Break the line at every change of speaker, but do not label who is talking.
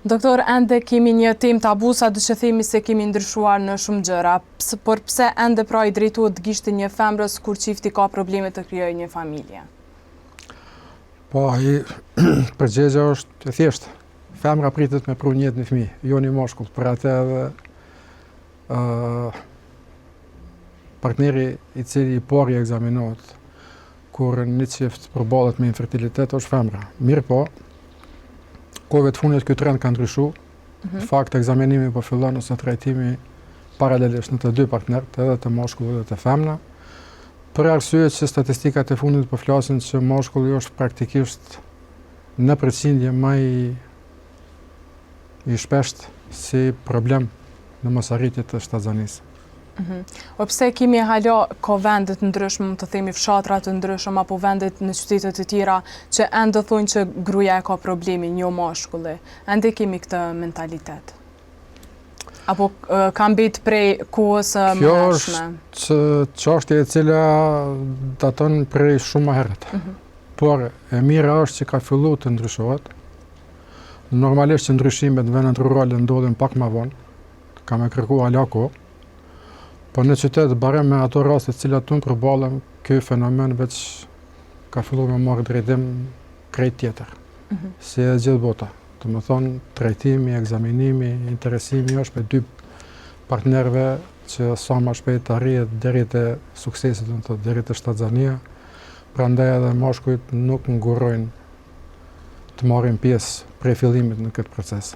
Doktor, ende kemi një temë tabu, sa që themi se kemi ndryshuar në shumë gjëra, por pse ende pra i drejtohet gishti një femrës kur çifti ka probleme të krijojë një familje?
Po, përgjegjja është e thjeshtë. Femra pritet me pru njët një fëmijë, jo një moshkull, për atë edhe partneri i cili i pari ekzaminohet kur një qift përballet me infertilitet është femra. Mirë po, kohëve të fundit ky trend ka ndryshu. Në fakt, ekzaminimi po fillon ose trajtimi paralelisht në të dy partnerët, edhe të moshkullit dhe të femna. Për arsye që statistikat e fundit po flasin që moshkulli është praktikisht në përqindje më i shpesht si problem në mosarritje të shtatzanisë.
O pse kemi hala ka vendet ndryshme, të themi fshatra të ndryshme, apo vendet në qytetet e tjera që ende thonë që gruaja e ka problemin, jo mashkulli. Ende kemi këtë mentalitet. Apo ka mbet prej kohës më hershme?
Kjo është çështje e cila daton prej shumë më herët. Por e mira është që ka filluar të ndryshohet. Normalisht që ndryshimet në vendet rurale ndodhin pak më vonë, ka me kërku hala kohë. Po në qytet, barem me ato raste të cilat unë përballem, ky fenomen veç ka filluar me marrë drejtim krejt tjetër. Si e gjithë bota. Do të thonë, trajtimi, ekzaminimi, interesimi është me dy partnerëve që sa më shpejt arrihet deri te suksesi, do të thotë deri te shtatzania. Prandaj edhe mashkujt nuk ngurrojnë të marrin pjesë prej fillimit në këtë proces.